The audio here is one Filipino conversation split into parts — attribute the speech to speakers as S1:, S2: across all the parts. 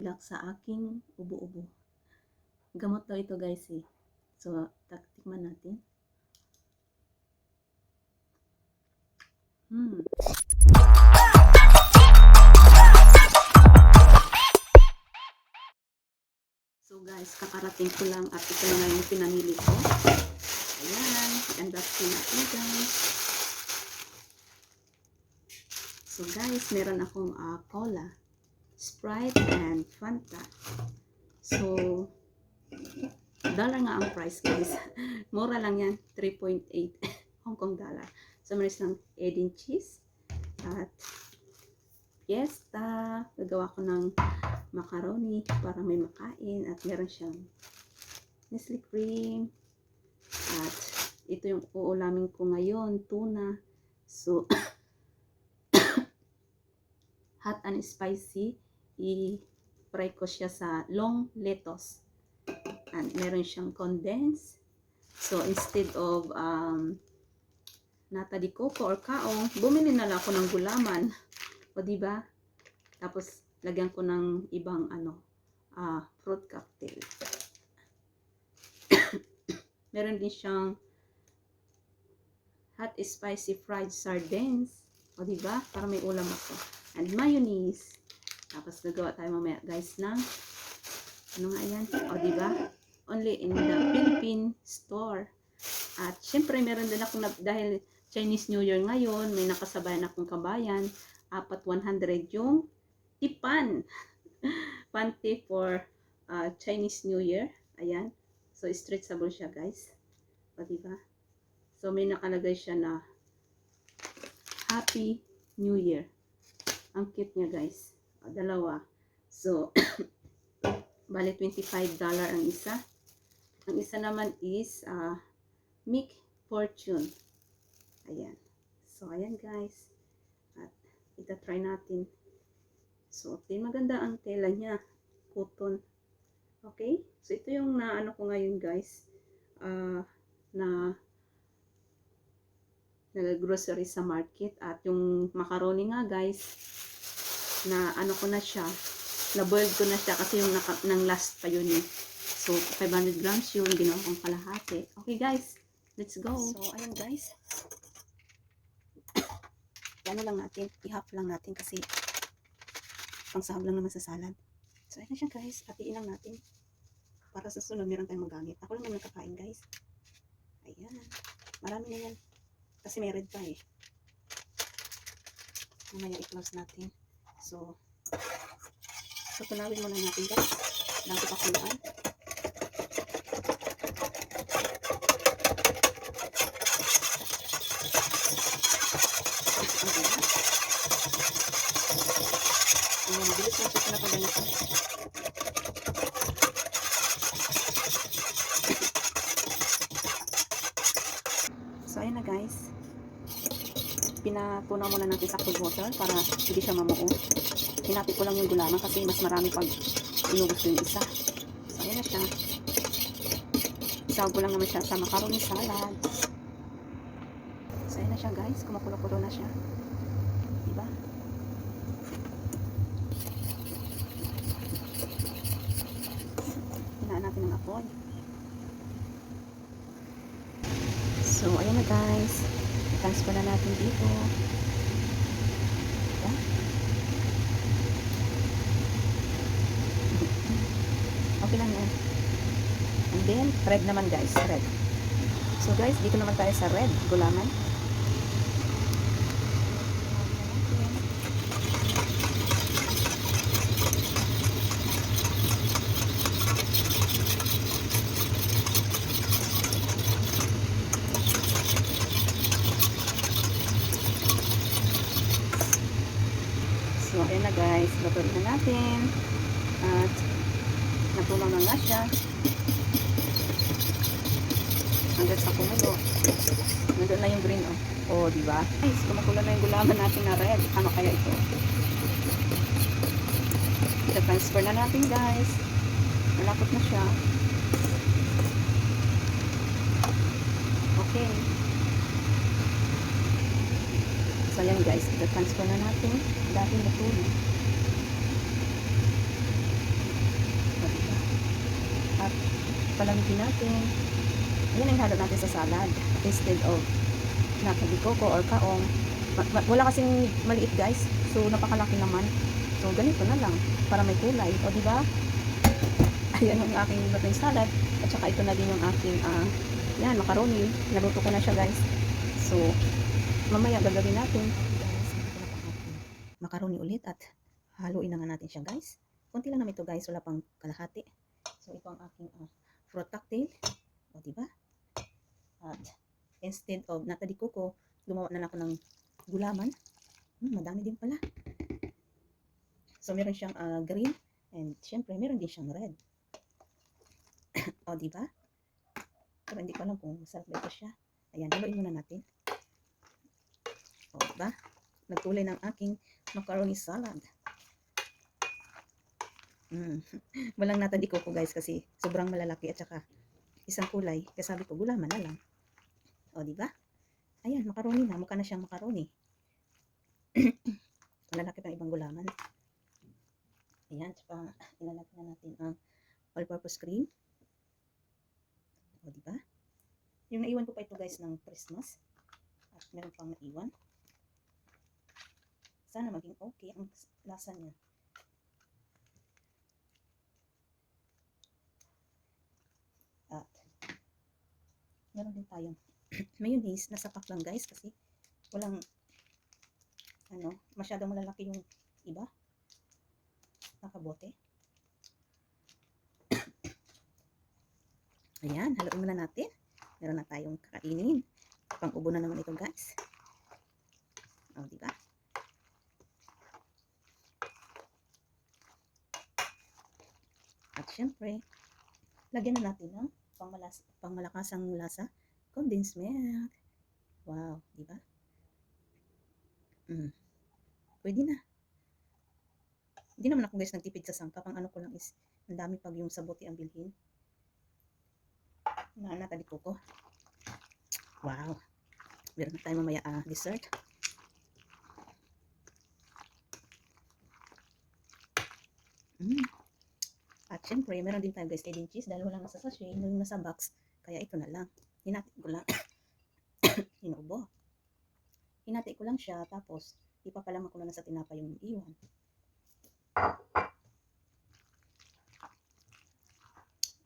S1: Ilak sa aking ubo-ubo. Gamot daw ito guys eh. So, tikman natin. So guys, kakarating ko lang at ito na yung pinamili ko. Ayan, i-unboxing natin guys. So guys, meron akong cola, Sprite, and Fanta. So, dollar nga ang price guys. Mura lang yan, 3.8 Hong Kong dollar. So, meron isang egg and cheese at fiesta. Gagawa ko ng macaroni para may makain at meron siyang Nestle cream at ito yung uulamin ko ngayon, tuna. So, hot and spicy, i-fry ko siya sa long lettuce. And meron siyang condensed. So, instead of nata de coco or kaong, bumili na lang ako ng gulaman. O, diba? Tapos, lagyan ko ng ibang fruit cocktail. Meron din siyang hot spicy fried sardines. O, diba? Para may ulam ako. And mayonnaise. Tapos, gagawa tayo mamaya, guys, ng ano nga yan? O, diba? Only in the Philippine store. At, syempre, meron din ako dahil Chinese New Year ngayon, may nakasabayan akong kabayan. 100 yung tipan. Panty for Chinese New Year. Ayan. So, stretchable siya, guys. O, diba? So, may nakalagay siya na Happy New Year. Ang cute niya, guys. O, dalawa. So, bali $25 ang isa. Ang isa naman is Mic Fortune. Ayan. So, ayan, guys. At ita-try natin. So, okay. Maganda ang tela niya. Cotton. Okay? So, ito yung naano ko ngayon, guys. Na grocery sa market. At yung macaroni nga, guys, na ano ko na siya. Na-boiled ko na siya kasi yung nang last pa yun eh. So, 500 grams yun. Ginawa kong kalahati. Okay, guys. Let's go. So, ayan, guys. Ano lang natin, i-half lang natin kasi pang sahog lang naman sa salad. So, ayan na siya, guys. Hatiin lang natin. Para sa sunod, meron tayong magamit. Ako lang naman nakakain, guys. Ayan. Marami na yan. Kasi may red pa eh. Mamaya i-close natin. So, tunawin muna natin, guys. Bago pa kuluan. Mabilis lang siya pinapaganitan. So, ayun na, guys. Pinatunaw muna natin sa cold water para hindi siya mamuo. Hinati ko lang yung gulaman kasi mas marami pag inubos yung isa. So, ayun na siya. Isawag ko lang naman siya sa macaroni salad. So, ayun na siya, guys. Kumukulo-kulo na siya. Diba? Hinaan natin ang apoy. So, ayun na, guys. I-transfer na natin dito. Diba? Okay lang yan. And then, red naman, guys. Red. So, guys, dito naman tayo sa red. Gulaman. So, ayan na, guys. Lutuin na natin. At, natulang na nga siya. Hanggang sa kumulo. Nandun na yung green, oh. Oh, diba? Guys, kumukulo na yung gulaman natin na red. Ano kaya ito? Ita-transfer na natin, guys. Malapot na siya. Okay. So, ayan, guys. Ita-transfer na natin dahil natuloy. At palamitin natin. Ayan ang halo natin sa salad. Instead of nakabikoko or kaong. Wala kasing maliit guys. So napakalaki naman. So ganito na lang. Para may kulay. O diba? Ayan ang aking lutuing salad. At saka ito na din yung aking yan, macaroni. Naluto ko na siya guys. So mamaya gagawin natin. Guys, ito na pang aking macaroni ulit. At haluin na nga natin siya guys. Kunti lang naman ito guys. Wala pang kalahati. So ito ang aking fruit cocktail. O diba? At instead of nata di coco, gumawa na lang ako ng gulaman. Madami din pala. So meron siyang green and syempre meron din siyang red. O diba? Pero hindi ko alam kung masarap ba ito siya. Ayan, haluin muna natin. O diba? Nagkulay ng aking macaroni salad. Walang nata di coco guys kasi sobrang malalaki at saka isang kulay. Kaya sabi ko gulaman na lang. O diba? Ayan, macaroni na. Mukha na siyang macaroni. Malalaki pang ibang gulaman. Ayan, tsaka ilalagay na natin ang all-purpose cream. O diba? Yung naiwan ko pa ito guys ng Christmas. At meron pang naiwan. Sana maging okay ang lasa niya. At meron din tayong mayonnaise. Nasa pack lang guys kasi walang masyadong malalaki yung iba. Nakabote. Ayan, haluin muna natin. Meron na tayong kakainin. Pang-ubo na naman ito guys. O, diba? At syempre, lagyan na natin ng pangmalakasang lasa. Condensed milk. Wow, diba? Pwede na. Hindi naman ako guys nagtipid sa sangkap. Ang ano ko lang is, ang dami pag yung sabote ang bilhin. Natali ko. Wow. Meron na tayo mamaya dessert. At syempre, meron din tayo guys adding cheese dahil wala nasa sachet, yung nasa box. Kaya ito na lang. Hinati ko lang. Inubo. Hinati ko lang siya, tapos ipapalama ko na sa tinapa yung iwan.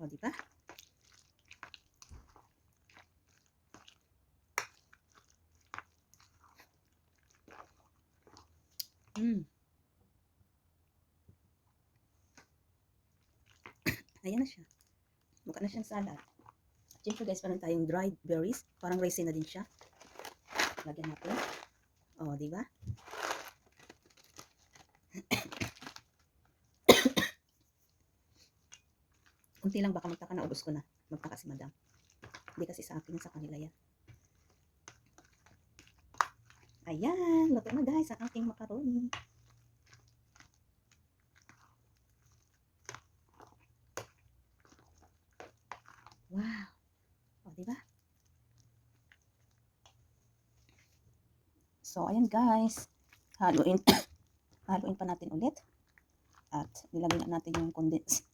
S1: O, diba? Ayan na siya. Mukha na siyang salad. Siyempre guys, meron tayong dried berries. Parang raisin na din siya. Lagyan natin. O, diba? Kunti lang, baka magtaka na ubos ko na. Magtaka si madam. Hindi kasi sa akin, sa kanila yan. Ayan, luto na guys ang aking macaroni. Wow. O, diba? So, ayan guys. Haluin pa natin ulit. At nilagay na natin yung condense.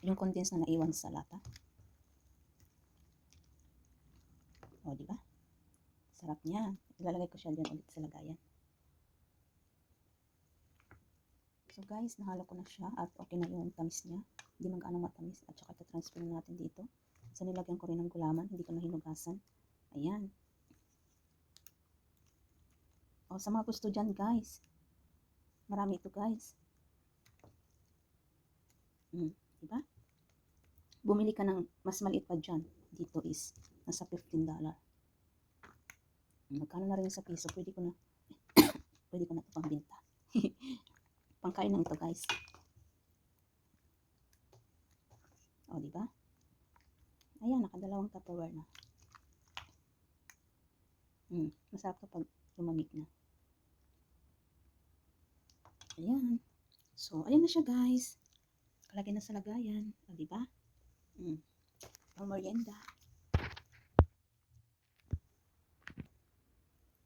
S1: Yung condense na naiwan sa lata. O, diba? Sarap niya. Ilalagay ko siya dyan ulit sa lagayan. So guys, nahalo ko na siya at okay na yung tamis niya. Hindi man gaano matamis. At saka ito-transfer na natin dito. So nilagyan ko rin ng gulaman. Hindi ko na hinugasan. Ayan. O, sa mga gusto dyan guys. Marami ito guys. Diba? Bumili ka ng mas maliit pa dyan. Dito is nasa $15. Magkano na rin sa piso. Pwede ko na ito pangbenta. Pangkain lang ito guys. O, diba? Ayan, nakadalawang Tupperware na. Masarap to pag lumamig na. Ayan. So, ayan na siya guys. Kalagay na sa lagayan. O, diba? Pang merienda.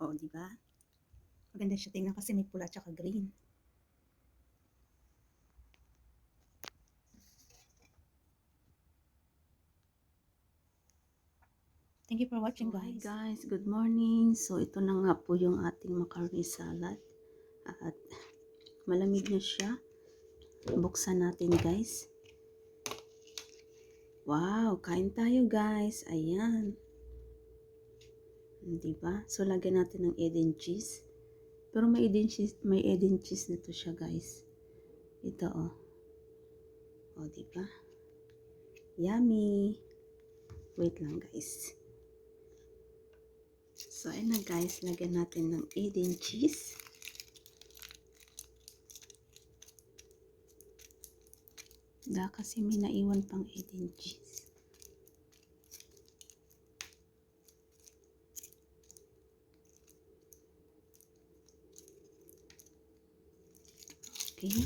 S1: O, diba? Maganda siya tingnan kasi may pula at green. Thank you for watching, guys. Hi guys, good morning. So ito na nga po yung ating macaroni salad. At malamig na siya. Buksan natin, guys. Wow, kain tayo, guys. Ayan. Diba? So lagyan natin ng egg and cheese. Pero may egg and cheese na to siya, guys. Ito, oh. Oh, diba? Yummy. Wait lang, guys. So, ayun na, guys. Lagyan natin ng egg and cheese. Kasi may naiwan pang egg and cheese. Okay.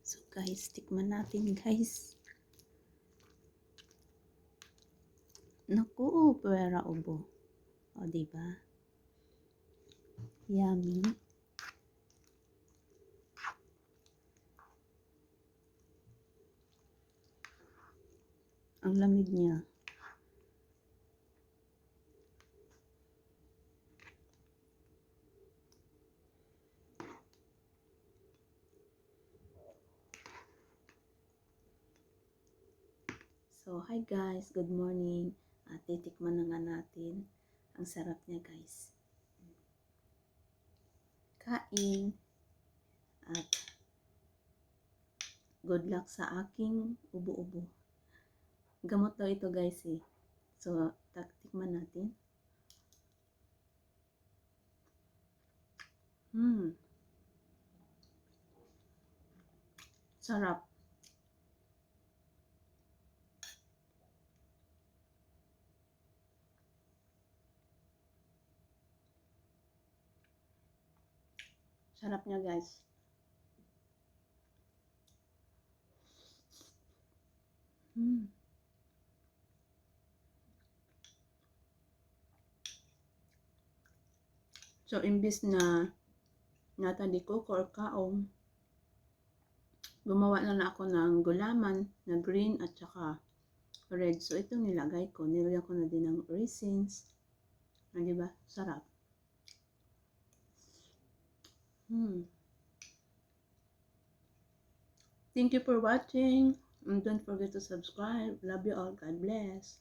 S1: So guys, tikman natin, guys. Naku, pera ubo. O, diba? Yummy. Ang lamig niya. So, hi guys, good morning. At titikman na nga natin. Ang sarap niya, guys. Kain. At good luck sa aking ubo-ubo. Gamot daw ito, guys, eh. So, tikman natin. Sarap. Sarap niya, guys. So, imbis na natandiko ko or kaong, gumawa na ako ng gulaman na green at saka red. So, ito nilagay ko. Nilagyan ko na din ng raisins. Diba? Sarap. Thank you for watching. And don't forget to subscribe. Love you all. God bless.